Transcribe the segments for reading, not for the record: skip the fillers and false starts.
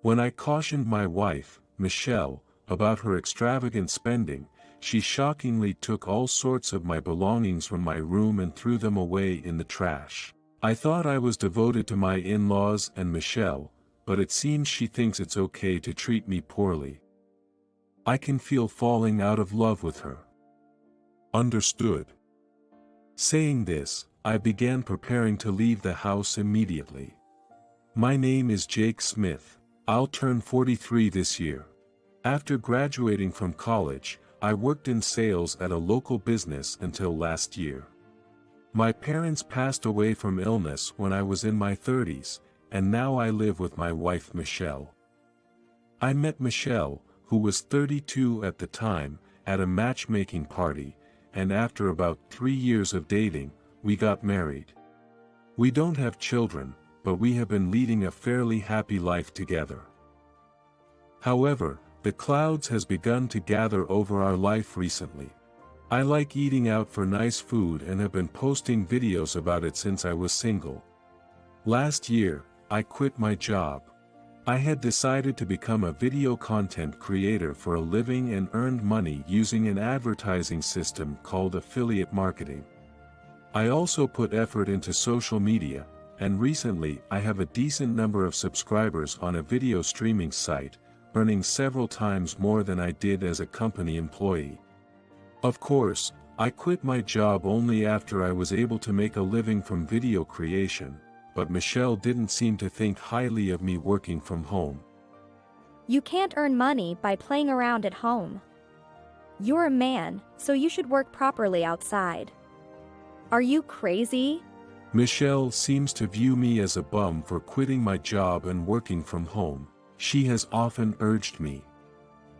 When I cautioned my wife, Michelle, about her extravagant spending, she shockingly took all sorts of my belongings from my room and threw them away in the trash. I thought I was devoted to my in-laws and Michelle, but it seems she thinks it's okay to treat me poorly. I can feel falling out of love with her. Understood. Saying this, I began preparing to leave the house immediately. My name is Jake Smith. I'll turn 43 this year. After graduating from college, I worked in sales at a local business until last year. My parents passed away from illness when I was in my 30s, and now I live with my wife Michelle. I met Michelle, who was 32 at the time, at a matchmaking party, and after about 3 years of dating, we got married. We don't have children, but we have been leading a fairly happy life together. However, the clouds has begun to gather over our life recently. I like eating out for nice food and have been posting videos about it since I was single. Last year, I quit my job. I had decided to become a video content creator for a living and earned money using an advertising system called affiliate marketing. I also put effort into social media, and recently I have a decent number of subscribers on a video streaming site, earning several times more than I did as a company employee. Of course, I quit my job only after I was able to make a living from video creation, but Michelle didn't seem to think highly of me working from home. You can't earn money by playing around at home. You're a man, so you should work properly outside. Are you crazy? Michelle seems to view me as a bum for quitting my job and working from home. She has often urged me.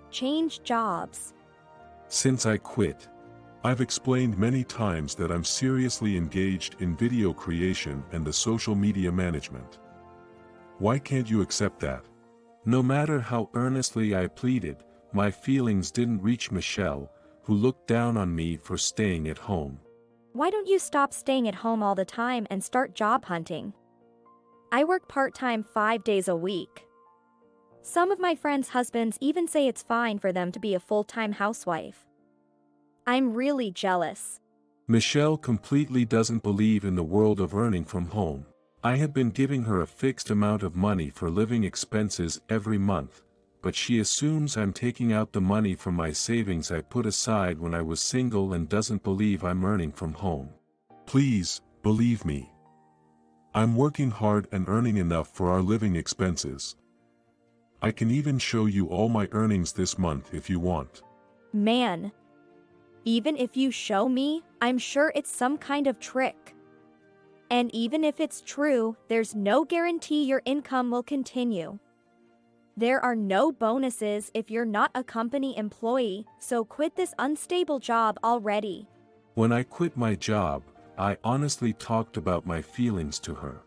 Change jobs. Since I quit, I've explained many times that I'm seriously engaged in video creation and the social media management. Why can't you accept that? No matter how earnestly I pleaded, my feelings didn't reach Michelle, who looked down on me for staying at home. Why don't you stop staying at home all the time and start job hunting? I work part-time 5 days a week. Some of my friends' husbands even say it's fine for them to be a full-time housewife. I'm really jealous. Michelle completely doesn't believe in the world of earning from home. I have been giving her a fixed amount of money for living expenses every month, but she assumes I'm taking out the money from my savings I put aside when I was single and doesn't believe I'm earning from home. Please, believe me. I'm working hard and earning enough for our living expenses. I can even show you all my earnings this month if you want. Man. Even if you show me, I'm sure it's some kind of trick. And even if it's true, there's no guarantee your income will continue. There are no bonuses if you're not a company employee, so quit this unstable job already. When I quit my job, I honestly talked about my feelings to her.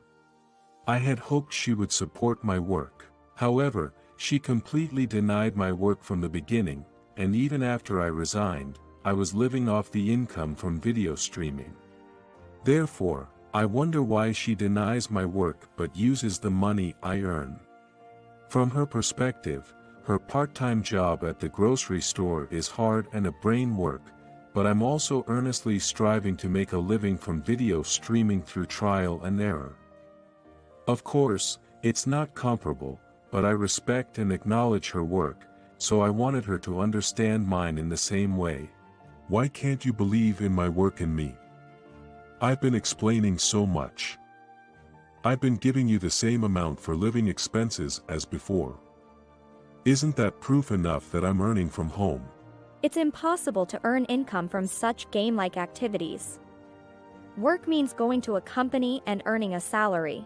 I had hoped she would support my work. However, she completely denied my work from the beginning, and even after I resigned, I was living off the income from video streaming. Therefore, I wonder why she denies my work but uses the money I earn. From her perspective, her part-time job at the grocery store is hard and a brain work, but I'm also earnestly striving to make a living from video streaming through trial and error. Of course, it's not comparable, but I respect and acknowledge her work, so I wanted her to understand mine in the same way. Why can't you believe in my work and me? I've been explaining so much. I've been giving you the same amount for living expenses as before. Isn't that proof enough that I'm earning from home? It's impossible to earn income from such game-like activities. Work means going to a company and earning a salary.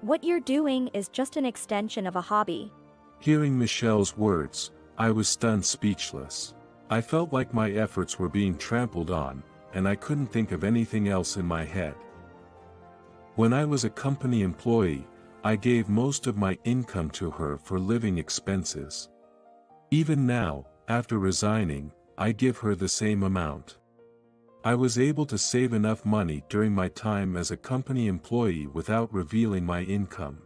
What you're doing is just an extension of a hobby. Hearing Michelle's words, I was stunned speechless. I felt like my efforts were being trampled on, and I couldn't think of anything else in my head. When I was a company employee, I gave most of my income to her for living expenses. Even now, after resigning, I give her the same amount. I was able to save enough money during my time as a company employee without revealing my income.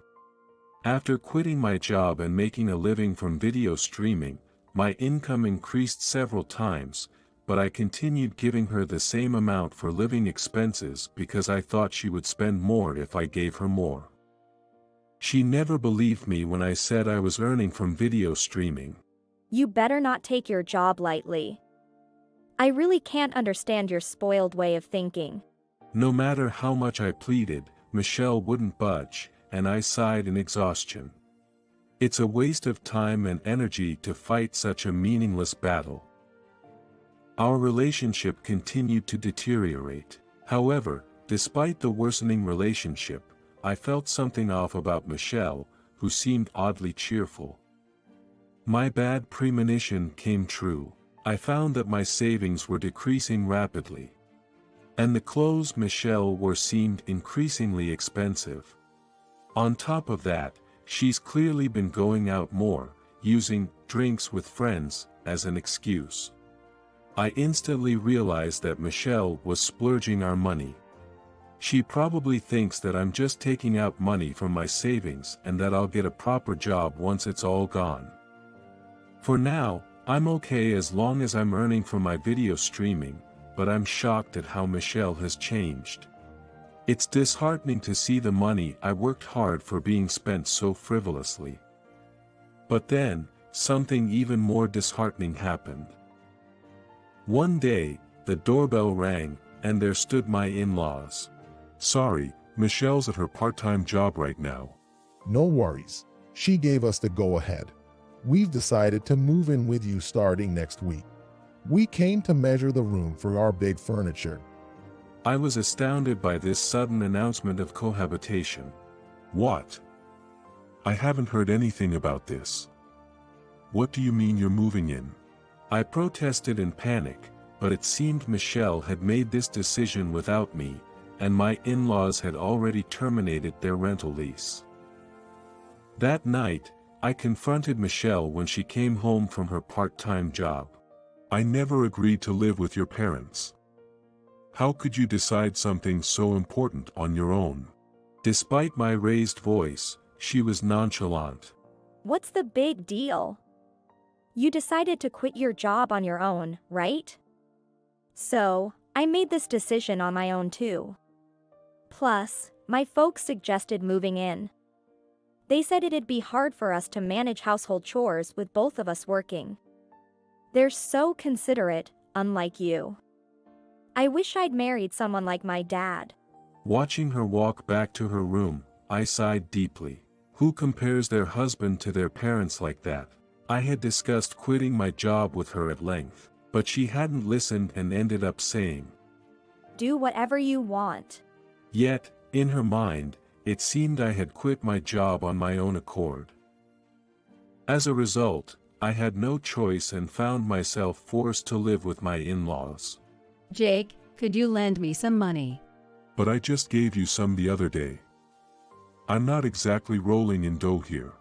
After quitting my job and making a living from video streaming, my income increased several times, but I continued giving her the same amount for living expenses because I thought she would spend more if I gave her more. She never believed me when I said I was earning from video streaming. You better not take your job lightly. I really can't understand your spoiled way of thinking. No matter how much I pleaded, Michelle wouldn't budge, and I sighed in exhaustion. It's a waste of time and energy to fight such a meaningless battle. Our relationship continued to deteriorate. However, despite the worsening relationship, I felt something off about Michelle, who seemed oddly cheerful. My bad premonition came true. I found that my savings were decreasing rapidly. And the clothes Michelle wore seemed increasingly expensive. On top of that, she's clearly been going out more, using drinks with friends as an excuse. I instantly realized that Michelle was splurging our money. She probably thinks that I'm just taking out money from my savings and that I'll get a proper job once it's all gone. For now, I'm okay as long as I'm earning from my video streaming, but I'm shocked at how Michelle has changed. It's disheartening to see the money I worked hard for being spent so frivolously. But then, something even more disheartening happened. One day, the doorbell rang, and there stood my in-laws. Sorry, Michelle's at her part-time job right now. No worries. She gave us the go-ahead. We've decided to move in with you starting next week. We came to measure the room for our big furniture. I was astounded by this sudden announcement of cohabitation. What? I haven't heard anything about this. What do you mean you're moving in? I protested in panic, but it seemed Michelle had made this decision without me, and my in-laws had already terminated their rental lease. That night, I confronted Michelle when she came home from her part-time job. I never agreed to live with your parents. How could you decide something so important on your own? Despite my raised voice, she was nonchalant. What's the big deal? You decided to quit your job on your own, right? So, I made this decision on my own too. Plus, my folks suggested moving in. They said it'd be hard for us to manage household chores with both of us working. They're so considerate, unlike you. I wish I'd married someone like my dad. Watching her walk back to her room, I sighed deeply. Who compares their husband to their parents like that? I had discussed quitting my job with her at length, but she hadn't listened and ended up saying, Do whatever you want. Yet, in her mind, it seemed I had quit my job on my own accord. As a result, I had no choice and found myself forced to live with my in-laws. Jake, could you lend me some money? But I just gave you some the other day. I'm not exactly rolling in dough here.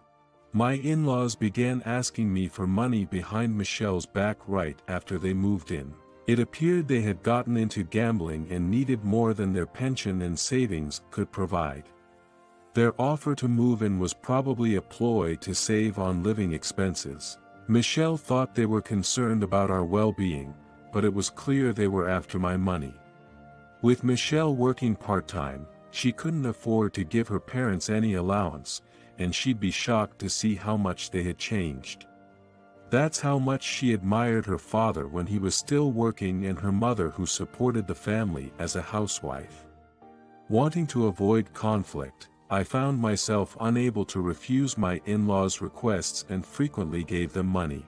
My in-laws began asking me for money behind Michelle's back right after they moved in. It appeared they had gotten into gambling and needed more than their pension and savings could provide. Their offer to move in was probably a ploy to save on living expenses. Michelle thought they were concerned about our well-being, but it was clear they were after my money. With Michelle working part-time, she couldn't afford to give her parents any allowance, and she'd be shocked to see how much they had changed. That's how much she admired her father when he was still working and her mother who supported the family as a housewife. Wanting to avoid conflict, I found myself unable to refuse my in-laws' requests and frequently gave them money.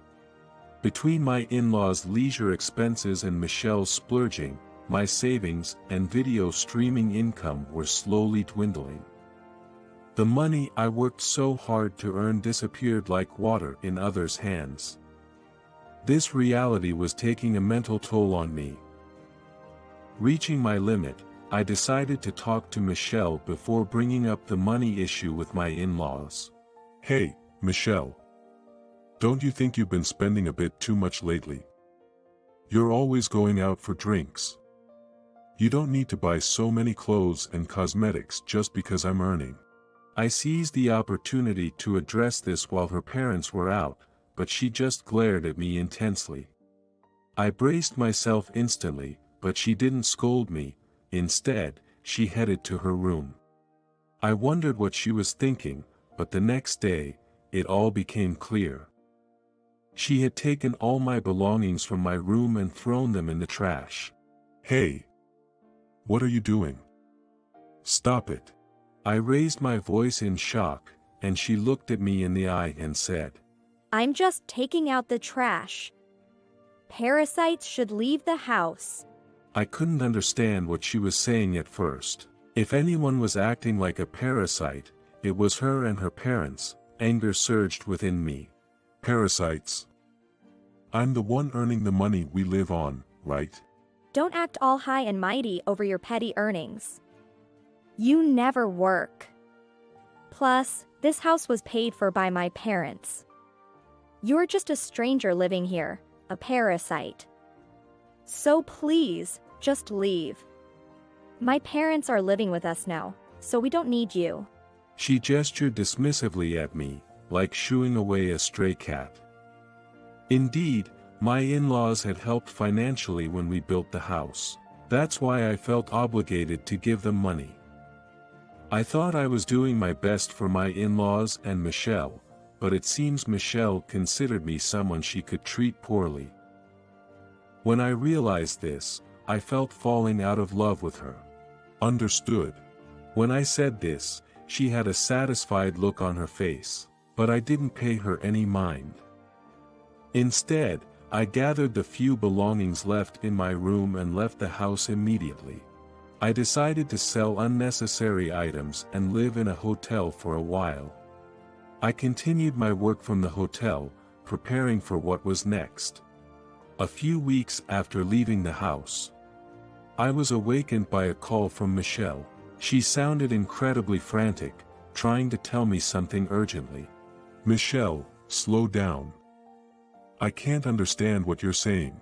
Between my in-laws' leisure expenses and Michelle's splurging, my savings and video streaming income were slowly dwindling. The money I worked so hard to earn disappeared like water in others' hands. This reality was taking a mental toll on me. Reaching my limit, I decided to talk to Michelle before bringing up the money issue with my in-laws. Hey, Michelle. Don't you think you've been spending a bit too much lately? You're always going out for drinks. You don't need to buy so many clothes and cosmetics just because I'm earning. I seized the opportunity to address this while her parents were out, but she just glared at me intensely. I braced myself instantly, but she didn't scold me. Instead, she headed to her room. I wondered what she was thinking, but the next day, it all became clear. She had taken all my belongings from my room and thrown them in the trash. Hey! What are you doing? Stop it. I raised my voice in shock, and she looked at me in the eye and said, I'm just taking out the trash. Parasites should leave the house. I couldn't understand what she was saying at first. If anyone was acting like a parasite, it was her and her parents. Anger surged within me. Parasites. I'm the one earning the money we live on, right? Don't act all high and mighty over your petty earnings. You never work. Plus, this house was paid for by my parents. You're just a stranger living here, a parasite. So please, just leave. My parents are living with us now, so we don't need you. She gestured dismissively at me, like shooing away a stray cat. Indeed, my in-laws had helped financially when we built the house. That's why I felt obligated to give them money. I thought I was doing my best for my in-laws and Michelle, but it seems Michelle considered me someone she could treat poorly. When I realized this, I felt falling out of love with her. Understood. When I said this, she had a satisfied look on her face, but I didn't pay her any mind. Instead, I gathered the few belongings left in my room and left the house immediately. I decided to sell unnecessary items and live in a hotel for a while. I continued my work from the hotel, preparing for what was next. A few weeks after leaving the house, I was awakened by a call from Michelle. She sounded incredibly frantic, trying to tell me something urgently. Michelle, slow down. I can't understand what you're saying.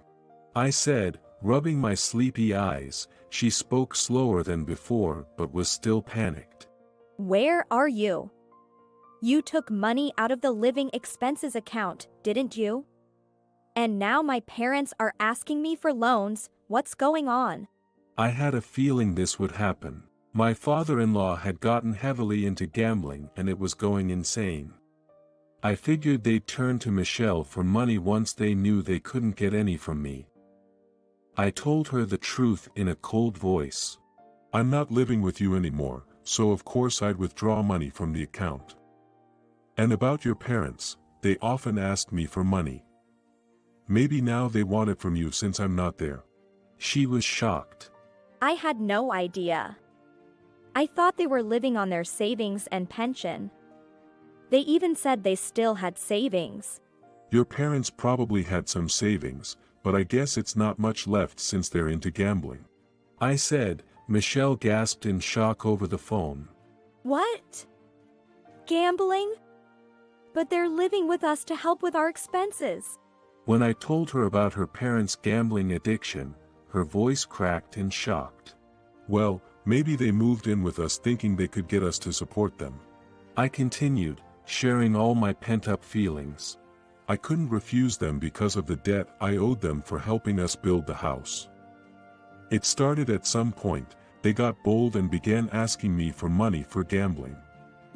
I said, rubbing my sleepy eyes. She spoke slower than before but was still panicked. Where are you? You took money out of the living expenses account, didn't you? And now my parents are asking me for loans. What's going on? I had a feeling this would happen. My father-in-law had gotten heavily into gambling and it was going insane. I figured they'd turn to Michelle for money once they knew they couldn't get any from me. I told her the truth in a cold voice. I'm not living with you anymore, so of course I'd withdraw money from the account. And about your parents, they often asked me for money. Maybe now they want it from you since I'm not there. She was shocked. I had no idea. I thought they were living on their savings and pension. They even said they still had savings. Your parents probably had some savings, but I guess it's not much left since they're into gambling. I said. Michelle gasped in shock over the phone. What? Gambling? But they're living with us to help with our expenses. When I told her about her parents' gambling addiction, her voice cracked and shocked. Well, maybe they moved in with us thinking they could get us to support them. I continued, sharing all my pent-up feelings. I couldn't refuse them because of the debt I owed them for helping us build the house. It started at some point. They got bold and began asking me for money for gambling.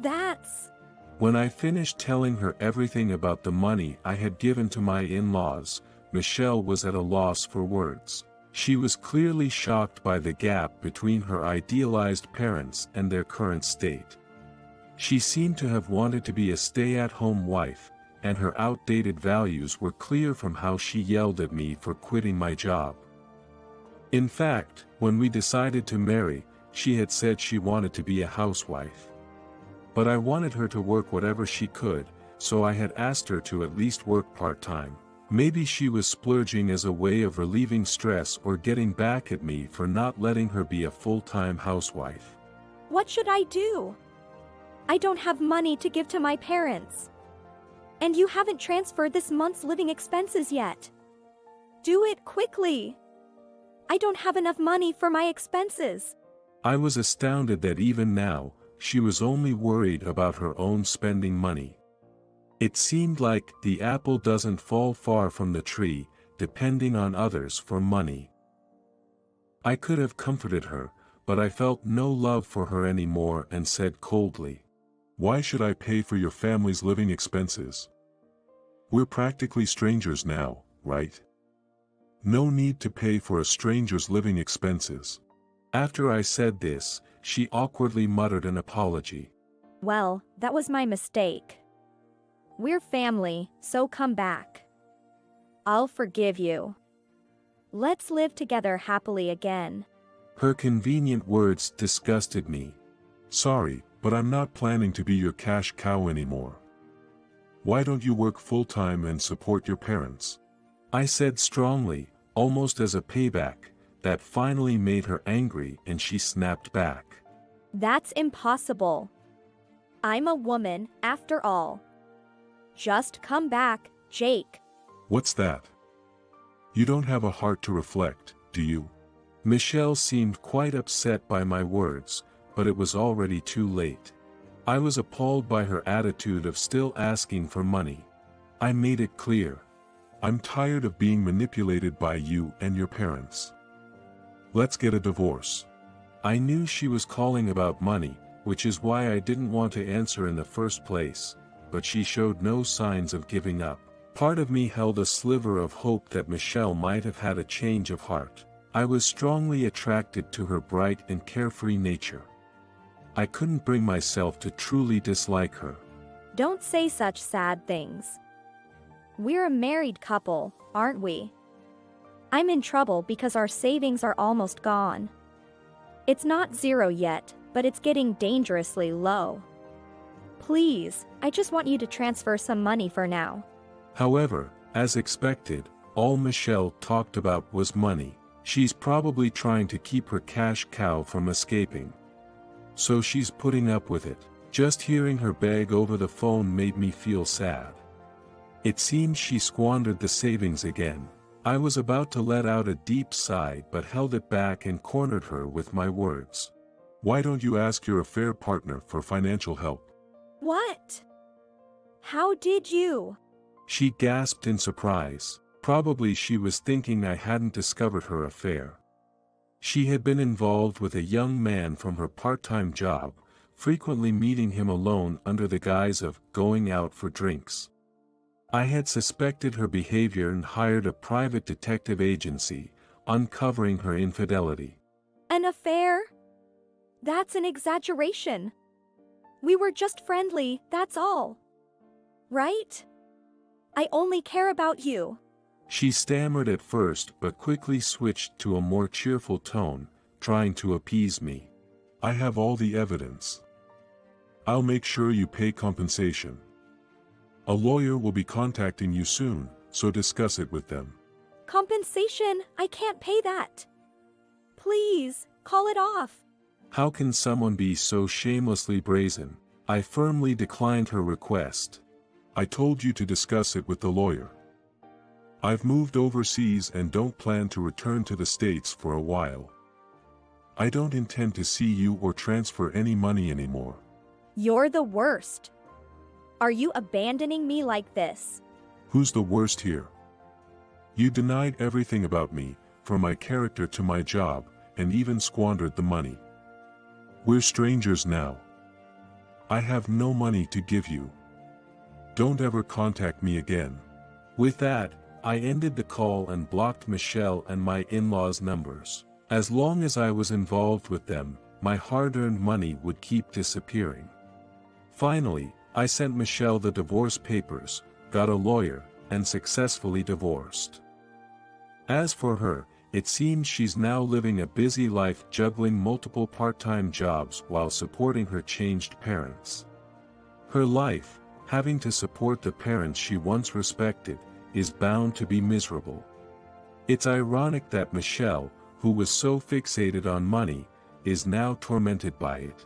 That's... When I finished telling her everything about the money I had given to my in-laws, Michelle was at a loss for words. She was clearly shocked by the gap between her idealized parents and their current state. She seemed to have wanted to be a stay-at-home wife, and her outdated values were clear from how she yelled at me for quitting my job. In fact, when we decided to marry, she had said she wanted to be a housewife. But I wanted her to work whatever she could, so I had asked her to at least work part-time. Maybe she was splurging as a way of relieving stress or getting back at me for not letting her be a full-time housewife. What should I do? I don't have money to give to my parents. And you haven't transferred this month's living expenses yet. Do it quickly. I don't have enough money for my expenses. I was astounded that even now, she was only worried about her own spending money. It seemed like the apple doesn't fall far from the tree, depending on others for money. I could have comforted her, but I felt no love for her anymore and said coldly, "Why should I pay for your family's living expenses? We're practically strangers now, right? No need to pay for a stranger's living expenses." After I said this, she awkwardly muttered an apology. Well, that was my mistake. We're family, so come back. I'll forgive you. Let's live together happily again. Her convenient words disgusted me. "Sorry, but I'm not planning to be your cash cow anymore. Why don't you work full-time and support your parents?" I said strongly, almost as a payback, that finally made her angry and she snapped back. That's impossible. I'm a woman, after all. Just come back, Jake. "What's that? You don't have a heart to reflect, do you?" Michelle seemed quite upset by my words, but it was already too late. I was appalled by her attitude of still asking for money. I made it clear. "I'm tired of being manipulated by you and your parents. Let's get a divorce." I knew she was calling about money, which is why I didn't want to answer in the first place, but she showed no signs of giving up. Part of me held a sliver of hope that Michelle might have had a change of heart. I was strongly attracted to her bright and carefree nature. I couldn't bring myself to truly dislike her. Don't say such sad things. We're a married couple, aren't we? I'm in trouble because our savings are almost gone. It's not zero yet, but it's getting dangerously low. Please, I just want you to transfer some money for now. However, as expected, all Michelle talked about was money. She's probably trying to keep her cash cow from escaping. So she's putting up with it. Just hearing her beg over the phone made me feel sad. It seemed she squandered the savings again. I was about to let out a deep sigh but held it back and cornered her with my words. "Why don't you ask your affair partner for financial help?" What? How did you? She gasped in surprise. Probably she was thinking I hadn't discovered her affair. She had been involved with a young man from her part-time job, frequently meeting him alone under the guise of going out for drinks. I had suspected her behavior and hired a private detective agency, uncovering her infidelity. An affair? That's an exaggeration. We were just friendly, that's all. Right? I only care about you. She stammered at first but quickly switched to a more cheerful tone, trying to appease me. "I have all the evidence. I'll make sure you pay compensation. A lawyer will be contacting you soon, so discuss it with them." Compensation? I can't pay that. Please, call it off. How can someone be so shamelessly brazen? I firmly declined her request. "I told you to discuss it with the lawyer. I've moved overseas and don't plan to return to the States for a while. I don't intend to see you or transfer any money anymore." You're the worst. Are you abandoning me like this? "Who's the worst here? You denied everything about me, from my character to my job, and even squandered the money. We're strangers now. I have no money to give you. Don't ever contact me again." With that, I ended the call and blocked Michelle and my in-laws' numbers. As long as I was involved with them, my hard-earned money would keep disappearing. Finally, I sent Michelle the divorce papers, got a lawyer, and successfully divorced. As for her, it seems she's now living a busy life juggling multiple part-time jobs while supporting her changed parents. Her life, having to support the parents she once respected, is bound to be miserable. It's ironic that Michelle, who was so fixated on money, is now tormented by it.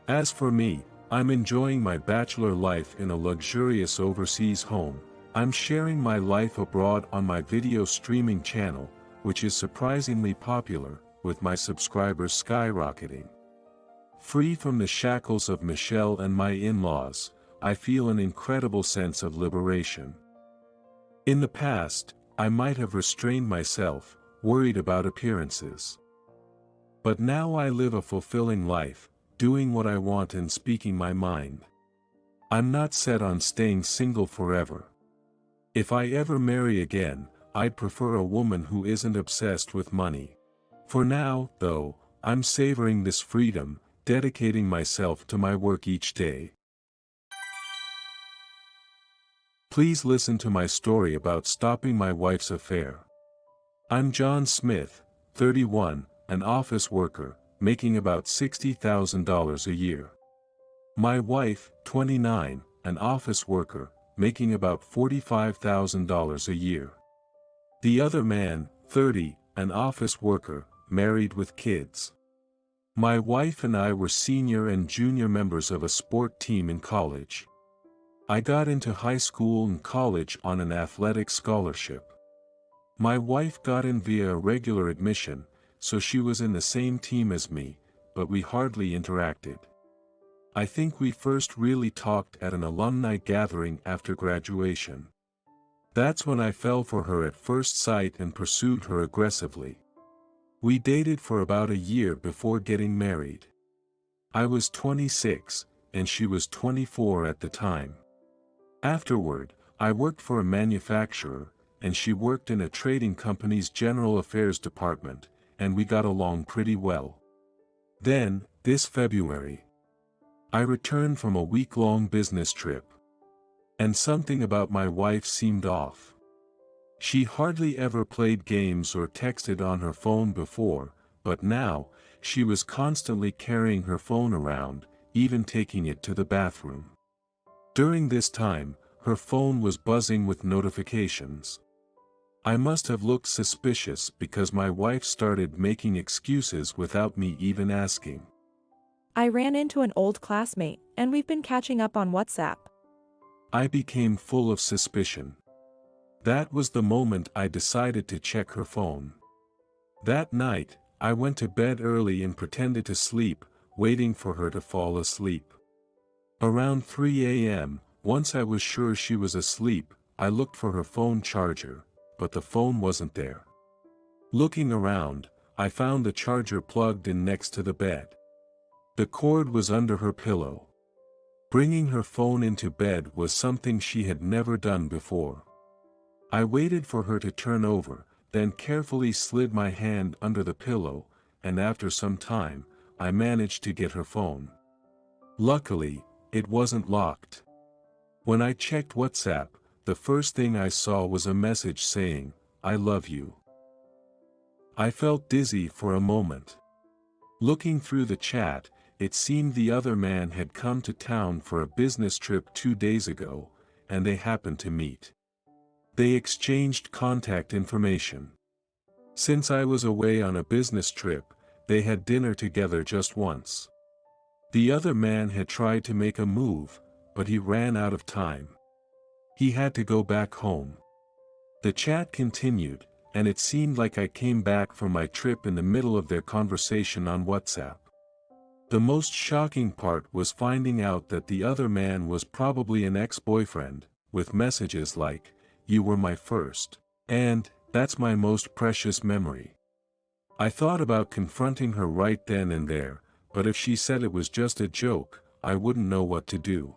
As for me, I'm enjoying my bachelor life in a luxurious overseas home. I'm sharing my life abroad on my video streaming channel, which is surprisingly popular, with my subscribers skyrocketing. Free from the shackles of Michelle and my in-laws, I feel an incredible sense of liberation. In the past, I might have restrained myself, worried about appearances. But now I live a fulfilling life, doing what I want and speaking my mind. I'm not set on staying single forever. If I ever marry again, I'd prefer a woman who isn't obsessed with money. For now, though, I'm savoring this freedom, dedicating myself to my work each day. Please listen to my story about stopping my wife's affair. I'm John Smith, 31, an office worker, making about $60,000 a year. My wife, 29, an office worker, making about $45,000 a year. The other man, 30, an office worker, married with kids. My wife and I were senior and junior members of a sport team in college. I got into high school and college on an athletic scholarship. My wife got in via a regular admission, so she was in the same team as me, but we hardly interacted. I think we first really talked at an alumni gathering after graduation. That's when I fell for her at first sight and pursued her aggressively. We dated for about a year before getting married. I was 26, and she was 24 at the time. Afterward, I worked for a manufacturer, and she worked in a trading company's general affairs department, and we got along pretty well. Then, this February, I returned from a week-long business trip. And something about my wife seemed off. She hardly ever played games or texted on her phone before, but now, she was constantly carrying her phone around, even taking it to the bathroom. During this time, her phone was buzzing with notifications. I must have looked suspicious because my wife started making excuses without me even asking. I ran into an old classmate, and we've been catching up on WhatsApp. I became full of suspicion. That was the moment I decided to check her phone. That night, I went to bed early and pretended to sleep, waiting for her to fall asleep. Around 3 a.m., once I was sure she was asleep, I looked for her phone charger, but the phone wasn't there. Looking around, I found the charger plugged in next to the bed. The cord was under her pillow. Bringing her phone into bed was something she had never done before. I waited for her to turn over, then carefully slid my hand under the pillow, and after some time, I managed to get her phone. Luckily, it wasn't locked. When I checked WhatsApp, the first thing I saw was a message saying, "I love you." I felt dizzy for a moment. Looking through the chat, it seemed the other man had come to town for a business trip 2 days ago, and they happened to meet. They exchanged contact information. Since I was away on a business trip, they had dinner together just once. The other man had tried to make a move, but he ran out of time. He had to go back home. The chat continued, and it seemed like I came back from my trip in the middle of their conversation on WhatsApp. The most shocking part was finding out that the other man was probably an ex-boyfriend, with messages like, "You were my first," and, "That's my most precious memory." I thought about confronting her right then and there, but if she said it was just a joke, I wouldn't know what to do.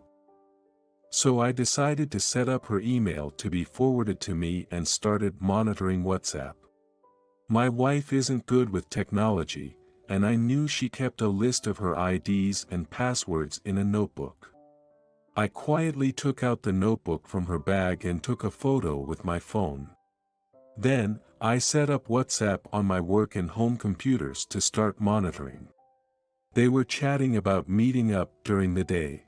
So I decided to set up her email to be forwarded to me and started monitoring WhatsApp. My wife isn't good with technology, and I knew she kept a list of her IDs and passwords in a notebook. I quietly took out the notebook from her bag and took a photo with my phone. Then, I set up WhatsApp on my work and home computers to start monitoring. They were chatting about meeting up during the day.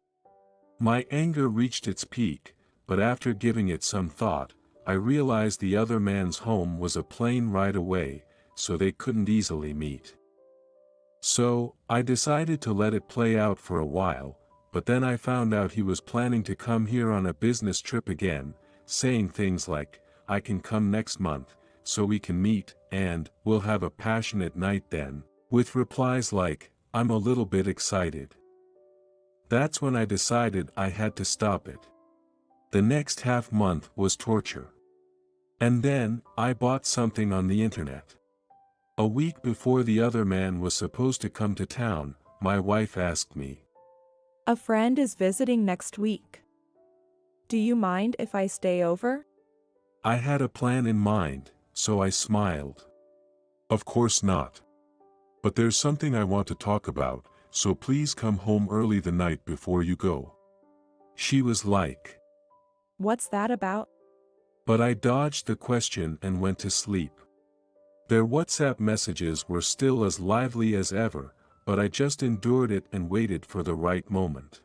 My anger reached its peak, but after giving it some thought, I realized the other man's home was a plane ride away, so they couldn't easily meet. So, I decided to let it play out for a while, but then I found out he was planning to come here on a business trip again, saying things like, "I can come next month, so we can meet, and we'll have a passionate night then," with replies like, I'm a little bit excited. That's when I decided I had to stop it. The next half month was torture. And then, I bought something on the internet. A week before the other man was supposed to come to town, my wife asked me. A friend is visiting next week. Do you mind if I stay over? I had a plan in mind, so I smiled. Of course not. But there's something I want to talk about, so please come home early the night before you go. She was like. What's that about? But I dodged the question and went to sleep. Their WhatsApp messages were still as lively as ever, but I just endured it and waited for the right moment.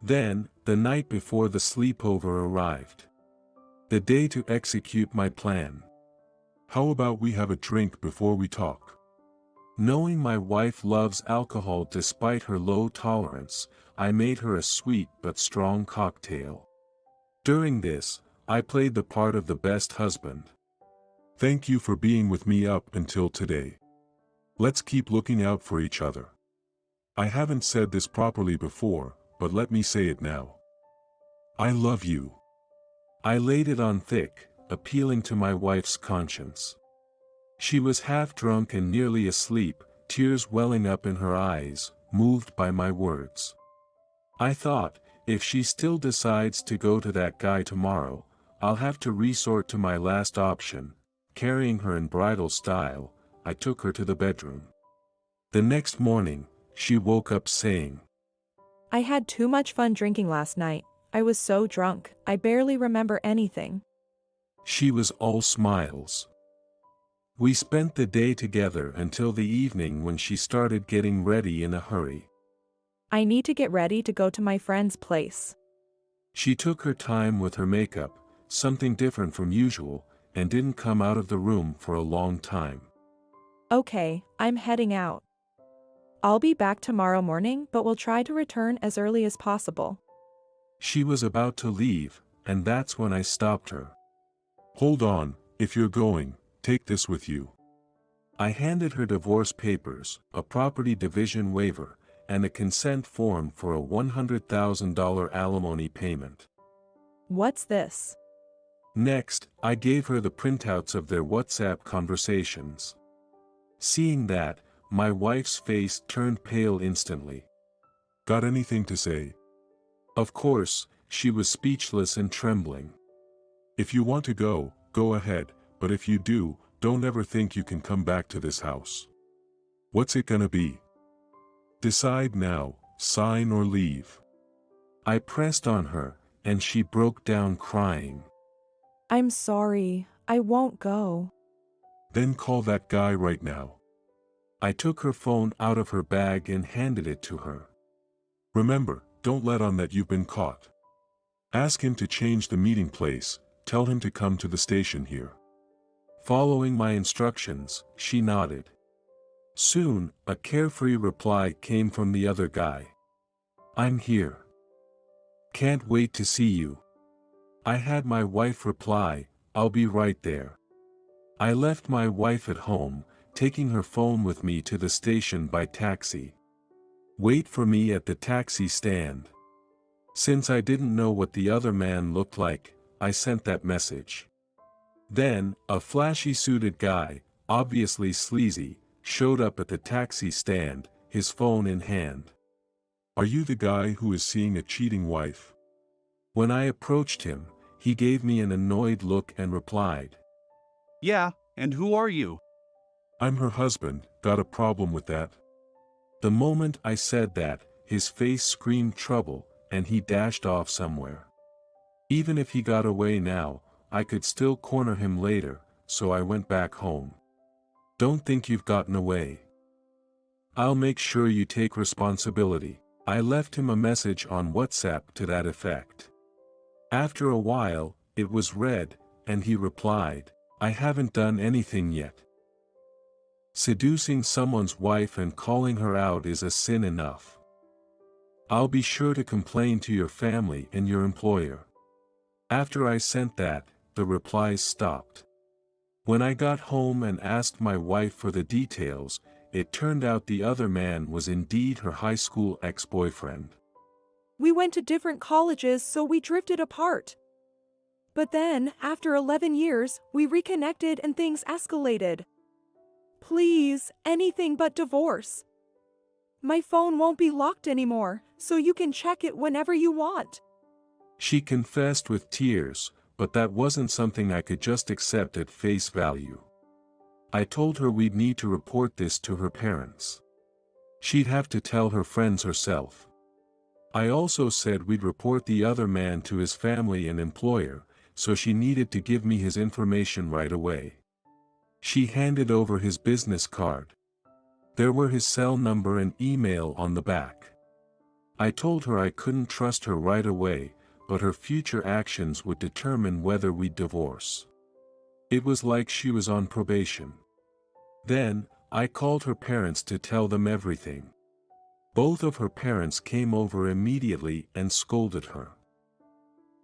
Then, the night before the sleepover arrived. The day to execute my plan. How about we have a drink before we talk? Knowing my wife loves alcohol despite her low tolerance, I made her a sweet but strong cocktail. During this, I played the part of the best husband. Thank you for being with me up until today. Let's keep looking out for each other. I haven't said this properly before, but let me say it now. I love you. I laid it on thick, appealing to my wife's conscience. She was half drunk and nearly asleep, tears welling up in her eyes, moved by my words. I thought, if she still decides to go to that guy tomorrow, I'll have to resort to my last option. Carrying her in bridal style, I took her to the bedroom. The next morning, she woke up saying, I had too much fun drinking last night. I was so drunk, I barely remember anything. She was all smiles. We spent the day together until the evening when she started getting ready in a hurry. I need to get ready to go to my friend's place. She took her time with her makeup, something different from usual, and didn't come out of the room for a long time. Okay, I'm heading out. I'll be back tomorrow morning, but we'll try to return as early as possible. She was about to leave, and that's when I stopped her. Hold on, if you're going, take this with you. I handed her divorce papers, a property division waiver, and a consent form for a $100,000 alimony payment. What's this? Next, I gave her the printouts of their WhatsApp conversations. Seeing that, my wife's face turned pale instantly. Got anything to say? Of course, she was speechless and trembling. If you want to go, go ahead, but if you do, don't ever think you can come back to this house. What's it gonna be? Decide now, sign or leave. I pressed on her, and she broke down crying. I'm sorry, I won't go. Then call that guy right now. I took her phone out of her bag and handed it to her. Remember, don't let on that you've been caught. Ask him to change the meeting place, tell him to come to the station here. Following my instructions, she nodded. Soon, a carefree reply came from the other guy. I'm here. Can't wait to see you. I had my wife reply, I'll be right there. I left my wife at home, taking her phone with me to the station by taxi. Wait for me at the taxi stand. Since I didn't know what the other man looked like, I sent that message. Then, a flashy suited guy, obviously sleazy, showed up at the taxi stand, his phone in hand. Are you the guy who is seeing a cheating wife? When I approached him, he gave me an annoyed look and replied. Yeah, and who are you? I'm her husband, got a problem with that? The moment I said that, his face screamed trouble, and he dashed off somewhere. Even if he got away now, I could still corner him later, so I went back home. Don't think you've gotten away. I'll make sure you take responsibility. I left him a message on WhatsApp to that effect. After a while, it was read, and he replied, I haven't done anything yet. Seducing someone's wife and calling her out is a sin enough. I'll be sure to complain to your family and your employer. After I sent that, the replies stopped. When I got home and asked my wife for the details, it turned out the other man was indeed her high school ex-boyfriend. We went to different colleges, so we drifted apart. But then, after 11 years, we reconnected and things escalated. Please, anything but divorce. My phone won't be locked anymore, so you can check it whenever you want. She confessed with tears, but that wasn't something I could just accept at face value. I told her we'd need to report this to her parents. She'd have to tell her friends herself. I also said we'd report the other man to his family and employer, so she needed to give me his information right away. She handed over his business card. There were his cell number and email on the back. I told her I couldn't trust her right away, but her future actions would determine whether we'd divorce. It was like she was on probation. Then, I called her parents to tell them everything. Both of her parents came over immediately and scolded her.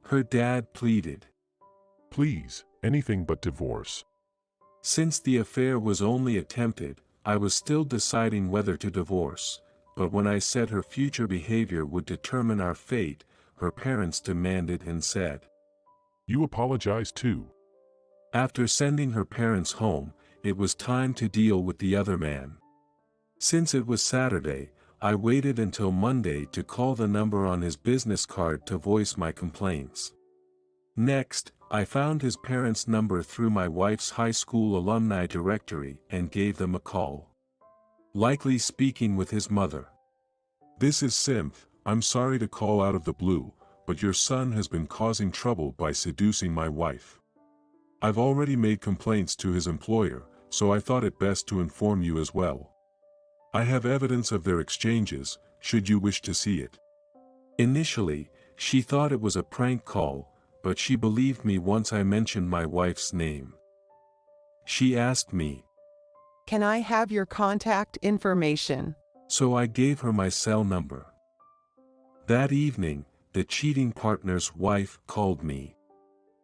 Her dad pleaded. Please, anything but divorce. Since the affair was only attempted, I was still deciding whether to divorce, but when I said her future behavior would determine our fate, her parents demanded and said, You apologize too. After sending her parents home, it was time to deal with the other man. Since it was Saturday, I waited until Monday to call the number on his business card to voice my complaints. Next, I found his parents' number through my wife's high school alumni directory and gave them a call. Likely speaking with his mother. This is Simth. I'm sorry to call out of the blue, but your son has been causing trouble by seducing my wife. I've already made complaints to his employer, so I thought it best to inform you as well. I have evidence of their exchanges, should you wish to see it. Initially, she thought it was a prank call, but she believed me once I mentioned my wife's name. She asked me, Can I have your contact information? So I gave her my cell number. That evening, the cheating partner's wife called me.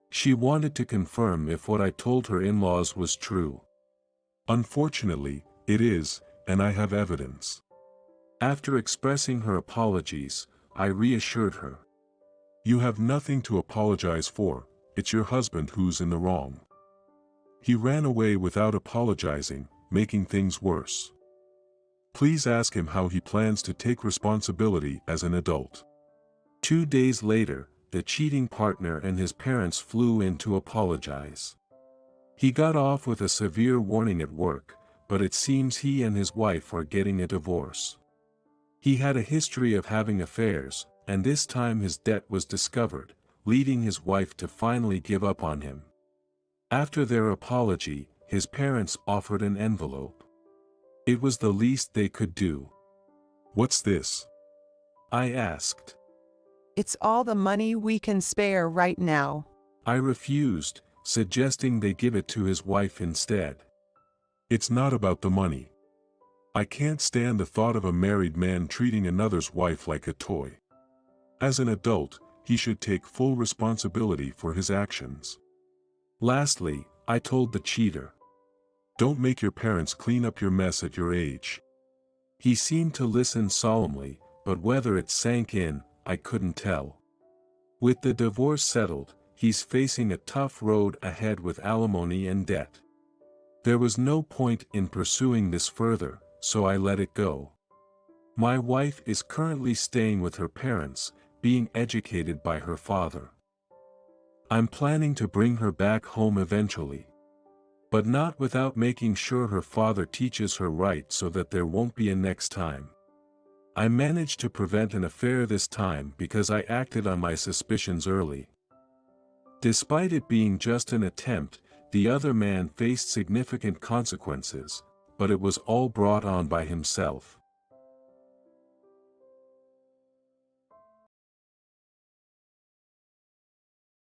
She wanted to confirm if what I told her in-laws was true. Unfortunately, it is, and I have evidence. After expressing her apologies, I reassured her. You have nothing to apologize for, it's your husband who's in the wrong. He ran away without apologizing, making things worse. Please ask him how he plans to take responsibility as an adult. 2 days later, the cheating partner and his parents flew in to apologize. He got off with a severe warning at work, but it seems he and his wife are getting a divorce. He had a history of having affairs, and this time his debt was discovered, leading his wife to finally give up on him. After their apology, his parents offered an envelope. It was the least they could do. What's this? I asked. It's all the money we can spare right now. I refused, suggesting they give it to his wife instead. It's not about the money. I can't stand the thought of a married man treating another's wife like a toy. As an adult, he should take full responsibility for his actions. Lastly, I told the cheater. Don't make your parents clean up your mess at your age. He seemed to listen solemnly, but whether it sank in, I couldn't tell. With the divorce settled, he's facing a tough road ahead with alimony and debt. There was no point in pursuing this further, so I let it go. My wife is currently staying with her parents, being educated by her father. I'm planning to bring her back home eventually. But not without making sure her father teaches her right so that there won't be a next time. I managed to prevent an affair this time because I acted on my suspicions early. Despite it being just an attempt, the other man faced significant consequences, but it was all brought on by himself.